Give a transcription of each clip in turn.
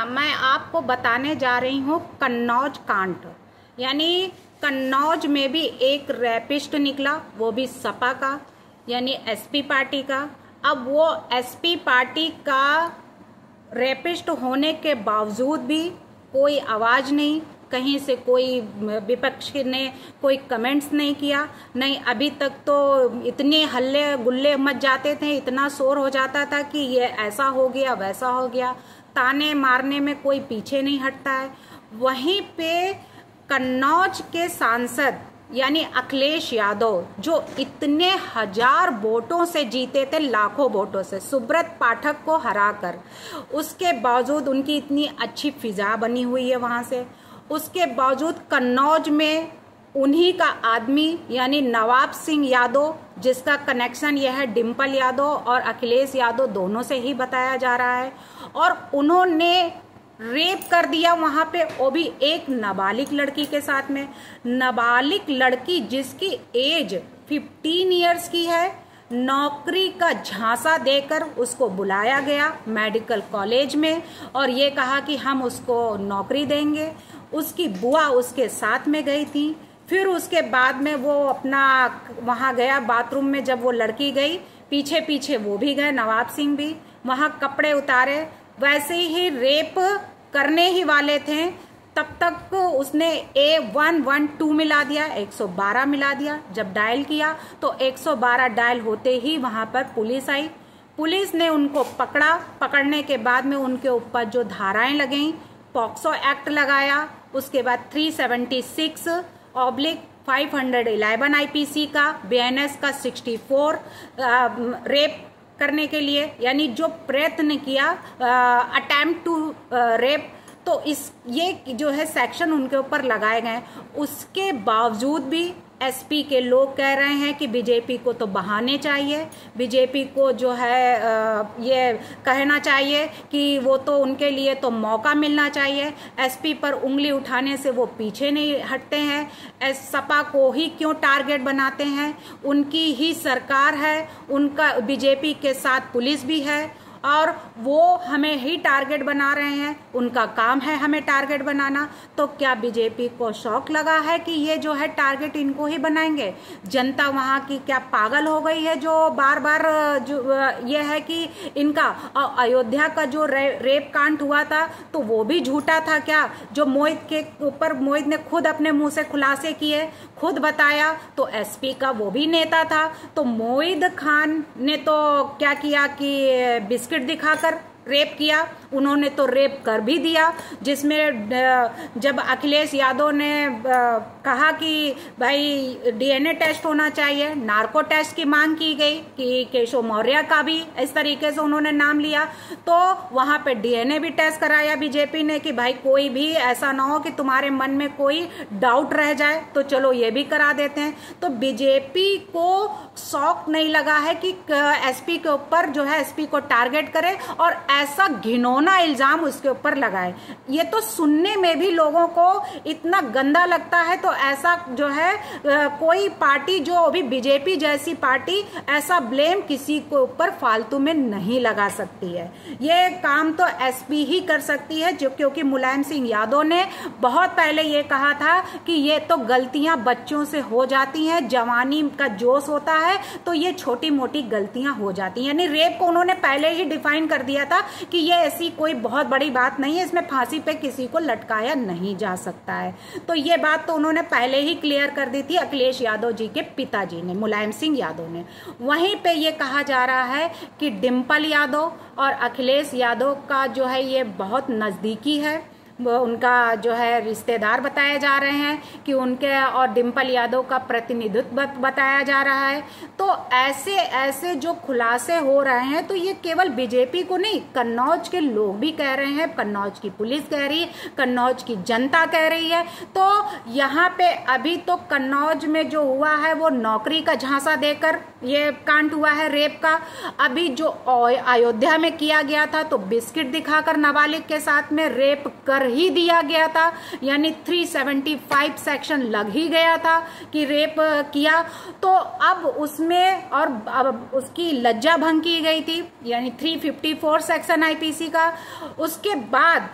मैं आपको बताने जा रही हूँ कन्नौज कांड। यानी कन्नौज में भी एक रैपिस्ट निकला, वो भी सपा का यानी एसपी पार्टी का। अब वो एसपी पार्टी का रैपिस्ट होने के बावजूद भी कोई आवाज़ नहीं, कहीं से कोई विपक्ष ने कोई कमेंट्स नहीं किया। नहीं, अभी तक तो इतने हल्ले गुल्ले मच जाते थे, इतना शोर हो जाता था कि ये ऐसा हो गया वैसा हो गया, ताने मारने में कोई पीछे नहीं हटता है। वहीं पे कन्नौज के सांसद यानी अखिलेश यादव, जो इतने हजार वोटों से जीते थे, लाखों वोटों से सुब्रत पाठक को हराकर, उसके बावजूद उनकी इतनी अच्छी फिजा बनी हुई है वहाँ से, उसके बावजूद कन्नौज में उन्हीं का आदमी यानी नवाब सिंह यादव, जिसका कनेक्शन यह है डिम्पल यादव और अखिलेश यादव दोनों से ही बताया जा रहा है, और उन्होंने रेप कर दिया वहां पे, वो भी एक नाबालिग लड़की के साथ में। नाबालिग लड़की जिसकी एज 15 इयर्स की है, नौकरी का झांसा देकर उसको बुलाया गया मेडिकल कॉलेज में और ये कहा कि हम उसको नौकरी देंगे। उसकी बुआ उसके साथ में गई थी। फिर उसके बाद में वो अपना वहाँ गया बाथरूम में, जब वो लड़की गई पीछे पीछे वो भी गए, नवाब सिंह भी वहाँ कपड़े उतारे, वैसे ही रेप करने ही वाले थे। तब तक उसने A112 मिला दिया, 112 मिला दिया। जब डायल किया तो 112 डायल होते ही वहां पर पुलिस आई। पुलिस ने उनको पकड़ा। पकड़ने के बाद में उनके ऊपर जो धाराएं लगीं, पॉक्सो एक्ट लगाया, उसके बाद 376/511 IPC का, BNS का 64 रेप करने के लिए, यानी जो प्रयत्न किया अटेम्प्ट टू रेप, तो ये जो है सेक्शन उनके ऊपर लगाए गए। उसके बावजूद भी एसपी के लोग कह रहे हैं कि बीजेपी को तो बहाने चाहिए, बीजेपी को जो है ये कहना चाहिए कि वो तो उनके लिए तो मौका मिलना चाहिए। एसपी पर उंगली उठाने से वो पीछे नहीं हटते हैं। सपा को ही क्यों टारगेट बनाते हैं? उनकी ही सरकार है, उनका बीजेपी के साथ पुलिस भी है और वो हमें ही टारगेट बना रहे हैं। उनका काम है हमें टारगेट बनाना। तो क्या बीजेपी को शौक लगा है कि ये जो है टारगेट इनको ही बनाएंगे? जनता वहाँ की क्या पागल हो गई है जो बार बार जो ये है कि इनका अयोध्या का जो रेप कांड हुआ था तो वो भी झूठा था क्या? जो मोहित के ऊपर मोहित ने खुद अपने मुंह से खुलासे किए, खुद बताया, तो एसपी का वो भी नेता था। तो मोहित खान ने तो क्या किया कि बिस्किट दिखाकर रेप किया, उन्होंने तो रेप कर भी दिया। जिसमें जब अखिलेश यादव ने कहा कि भाई DNA टेस्ट होना चाहिए, नार्को टेस्ट की मांग की गई कि केशव मौर्य का भी इस तरीके से उन्होंने नाम लिया, तो वहां पे DNA भी टेस्ट कराया बीजेपी ने कि भाई कोई भी ऐसा ना हो कि तुम्हारे मन में कोई डाउट रह जाए, तो चलो ये भी करा देते हैं। तो बीजेपी को शौक नहीं लगा है कि एसपी के ऊपर जो है एसपी को टारगेट करे और ऐसा घिनौना इल्जाम उसके ऊपर लगाए। ये तो सुनने में भी लोगों को इतना गंदा लगता है। तो ऐसा जो है कोई पार्टी, जो अभी बीजेपी जैसी पार्टी, ऐसा ब्लेम किसी के ऊपर फालतू में नहीं लगा सकती है। ये काम तो एसपी ही कर सकती है, जो क्योंकि मुलायम सिंह यादव ने बहुत पहले ये कहा था कि ये तो गलतियां बच्चों से हो जाती हैं, जवानी का जोश होता है तो ये छोटी मोटी गलतियां हो जाती हैं। यानी रेप को उन्होंने पहले ही डिफाइन कर दिया था कि ये ऐसी कोई बहुत बड़ी बात नहीं है, इसमें फांसी पे किसी को लटकाया नहीं जा सकता है। तो ये बात तो उन्होंने पहले ही क्लियर कर दी थी अखिलेश यादव जी के पिताजी ने, मुलायम सिंह यादव ने। वहीं पे ये कहा जा रहा है कि डिम्पल यादव और अखिलेश यादव का जो है ये बहुत नज़दीकी है, उनका जो है रिश्तेदार बताए जा रहे हैं कि उनके और डिम्पल यादव का प्रतिनिधित्व बताया जा रहा है। तो ऐसे ऐसे जो खुलासे हो रहे हैं, तो ये केवल बीजेपी को नहीं, कन्नौज के लोग भी कह रहे हैं, कन्नौज की पुलिस कह रही है, कन्नौज की जनता कह रही है। तो यहाँ पे अभी तो कन्नौज में जो हुआ है वो नौकरी का झांसा देकर ये कांड हुआ है रेप का। अभी जो अयोध्या में किया गया था तो बिस्किट दिखाकर नाबालिग के साथ में रेप कर ही दिया गया था, यानी 375 सेक्शन लग ही गया था कि रेप किया। तो अब उसमें और अब उसकी लज्जा भंग की गई थी, यानी 354 सेक्शन आईपीसी का। उसके बाद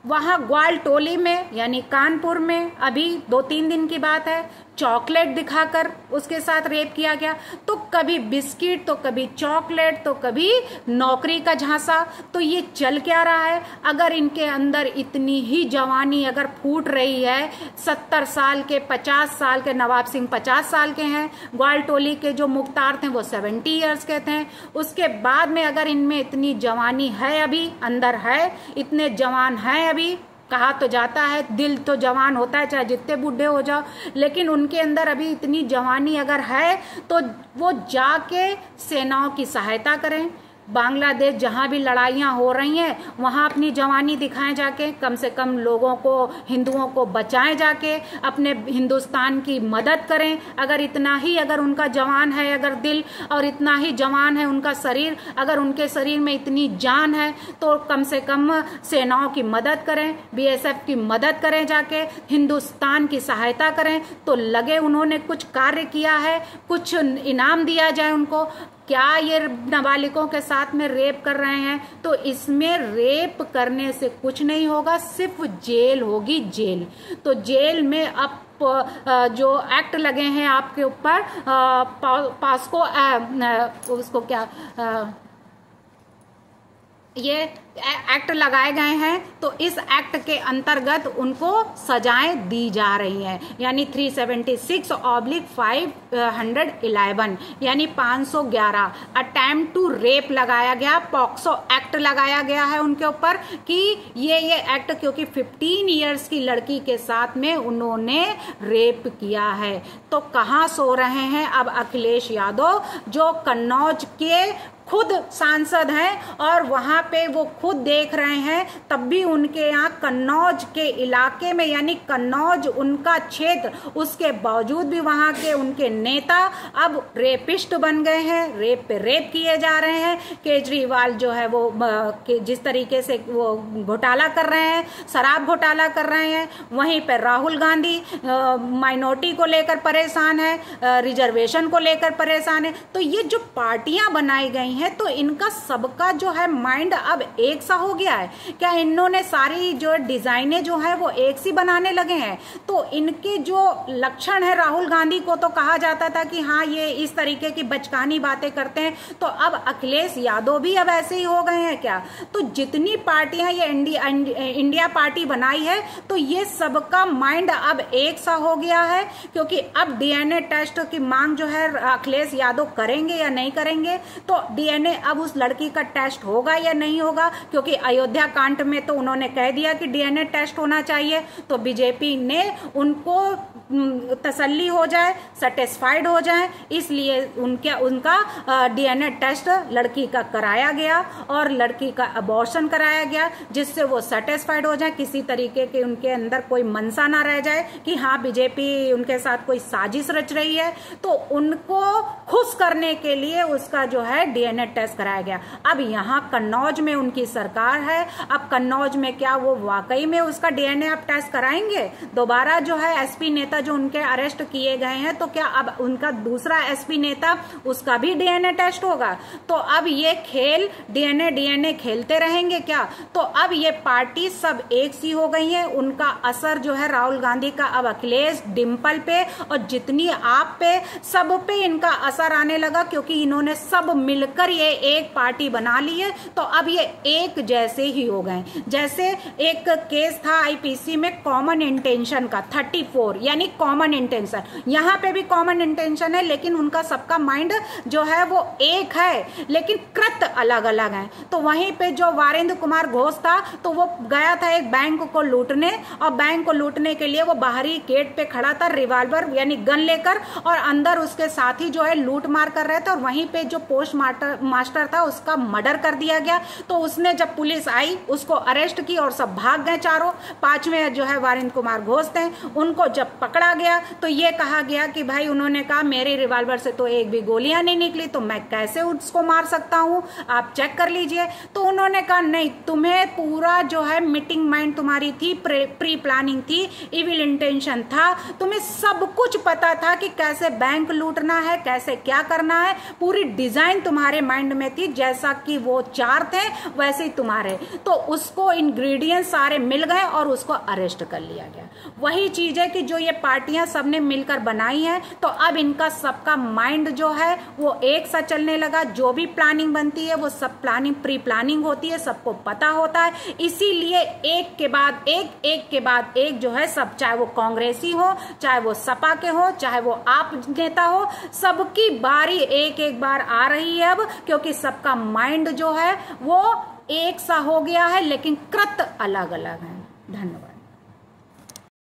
वहाँ ग्वालटोली में यानी कानपुर में अभी 2-3 दिन की बात है, चॉकलेट दिखाकर उसके साथ रेप किया गया। तो कभी बिस्किट, तो कभी चॉकलेट, तो कभी नौकरी का झांसा। तो ये चल क्या रहा है? अगर इनके अंदर इतनी ही जवानी अगर फूट रही है, 70 साल के, 50 साल के, नवाब सिंह 50 साल के हैं, ग्वालटोली के जो मुख्तार थे वो 70 ईयर्स के थे, उसके बाद में अगर इनमें इतनी जवानी है, अभी अंदर है, इतने जवान हैं अभी, कहा तो जाता है दिल तो जवान होता है चाहे जितने बूढ़े हो जाओ, लेकिन उनके अंदर अभी इतनी जवानी अगर है तो वो जाके सेनाओं की सहायता करें। बांग्लादेश जहाँ भी लड़ाइयाँ हो रही हैं वहाँ अपनी जवानी दिखाएं जाके, कम से कम लोगों को, हिंदुओं को बचाएं जाके, अपने हिंदुस्तान की मदद करें। अगर इतना ही अगर उनका जवान है अगर दिल, और इतना ही जवान है उनका शरीर, अगर उनके शरीर में इतनी जान है तो कम से कम सेनाओं की मदद करें, BSF की मदद करें, जाके हिंदुस्तान की सहायता करें। तो लगे उन्होंने कुछ कार्य किया है, कुछ इनाम दिया जाए उनको। क्या ये नाबालिगों के साथ में रेप कर रहे हैं? तो इसमें रेप करने से कुछ नहीं होगा, सिर्फ जेल होगी, जेल। तो जेल में अब जो एक्ट लगे हैं आपके ऊपर, पास्को उसको क्या ये एक्ट लगाए गए हैं, तो इस एक्ट के अंतर्गत उनको सजाएं दी जा रही हैं। यानी 376/511 यानी 511 अटेम्प्ट टू रेप लगाया गया, पॉक्सो एक्ट लगाया गया है उनके ऊपर कि ये एक्ट, क्योंकि 15 इयर्स की लड़की के साथ में उन्होंने रेप किया है। तो कहाँ सो रहे हैं अब अखिलेश यादव, जो कन्नौज के खुद सांसद हैं और वहां पे वो खुद देख रहे हैं, तब भी उनके यहाँ कन्नौज के इलाके में, यानी कन्नौज उनका क्षेत्र, उसके बावजूद भी वहां के उनके नेता अब रेपिस्ट बन गए हैं, रेप पे रेप किए जा रहे हैं। केजरीवाल जो है वो जिस तरीके से वो घोटाला कर रहे हैं, शराब घोटाला कर रहे हैं, वहीं पर राहुल गांधी माइनॉरिटी को लेकर परेशान है, रिजर्वेशन को लेकर परेशान है। तो ये जो पार्टियां बनाई गई है तो इनका सबका जो है माइंड अब एक सा हो गया है क्या? इन्होंने सारी जो डिजाइनें जो है वो एक सी बनाने लगे हैं। तो इनके जो लक्षण है, राहुल गांधी को तो कहा जाता था कि हाँ ये इस तरीके की बचकानी बातें करते हैं, तो अब अखिलेश यादव भी अब ऐसे ही हो गए हैं क्या? तो जितनी पार्टियां ये इंडिया पार्टी बनाई है तो ये सबका माइंड अब एक सा हो गया है, क्योंकि अब DNA टेस्ट की मांग जो है अखिलेश यादव करेंगे या नहीं करेंगे। तो DNA अब उस लड़की का टेस्ट होगा या नहीं होगा, क्योंकि अयोध्या कांड में तो उन्होंने कह दिया कि DNA टेस्ट होना चाहिए। तो बीजेपी ने उनको तसल्ली हो जाए, सेटिस्फाइड हो जाए, इसलिए उनका DNA टेस्ट लड़की का कराया गया और लड़की का अबॉर्शन कराया गया, जिससे वो सेटिस्फाइड हो जाए, किसी तरीके के उनके अंदर कोई मनसा ना रह जाए कि हाँ बीजेपी उनके साथ कोई साजिश रच रही है। तो उनको खुश करने के लिए उसका जो है DNA टेस्ट कराया गया। अब यहाँ कन्नौज में उनकी सरकार है, अब कन्नौज में क्या वो वाकई में उसका DNA अब टेस्ट कराएंगे? दोबारा जो है SP नेता जो उनके अरेस्ट किए गए हैं, तो क्या अब उनका दूसरा SP नेता उसका भी DNA टेस्ट होगा? तो अब ये खेल DNA खेलते रहेंगे क्या? तो अब ये पार्टी सब एक सी हो गई है। उनका असर जो है राहुल गांधी का अब अखिलेश, डिम्पल पे और जितनी आप पे, सब पे इनका असर आने लगा, क्योंकि इन्होंने सब मिलकर ये एक पार्टी बना ली है। तो अब ये एक जैसे ही हो गए। जैसे एक केस था IPC में कॉमन इंटेंशन का 34, यानी कॉमन इंटेंशन, यहाँ पे भी कॉमन इंटेंशन है, लेकिन उनका सबका माइंड जो है वो एक है, लेकिन कृत अलग अलग है। तो वहीं पे जो वीरेंद्र कुमार घोष था, तो वो गया था एक बैंक को लूटने, और बैंक को लूटने के लिए वो बाहरी गेट पे खड़ा था, रिवॉल्वर यानी गन लेकर, और अंदर उसके साथी जो है लूट मार कर रहे थे, और वहीं पे जो पोस्ट मास्टर था उसका मर्डर कर दिया गया। तो उसने जब पुलिस आई उसको अरेस्ट की और सब भाग गए चारों। 5वें जो है वीरेंद्र कुमार घोष थे, उनको जब पकड़ पकड़ा गया तो ये कहा गया कि भाई उन्होंने कहा मेरे रिवॉल्वर से तो एक भी गोलियां नहीं निकली, तो मैं कैसे उसको मार सकता हूं, आप चेक कर लीजिए। तो उन्होंने कहा नहीं, तुम्हें पूरा जो है मीटिंग माइंड तुम्हारी थी, प्री प्लानिंग थी, इविल इंटेंशन था, तुम्हें सब कुछ पता था कि कैसे बैंक लूटना है, कैसे क्या करना है, पूरी डिजाइन तुम्हारे माइंड में थी, जैसा कि वो चार थे वैसे ही तुम्हारे। तो उसको इंग्रेडिएंट्स सारे मिल गए और उसको अरेस्ट कर लिया गया। वही चीज है कि जो ये पार्टियां सबने मिलकर बनाई है, तो अब इनका सबका माइंड जो है वो एक सा चलने लगा। जो भी प्लानिंग बनती है वो सब प्लानिंग प्री प्लानिंग होती है, सबको पता होता है। इसीलिए एक के बाद एक जो है सब, चाहे वो कांग्रेसी हो, चाहे वो सपा के हो, चाहे वो आप नेता हो, सबकी बारी एक एक बार आ रही है अब, क्योंकि सबका माइंड जो है वो एक सा हो गया है, लेकिन कृत्य अलग अलग है। धन्यवाद।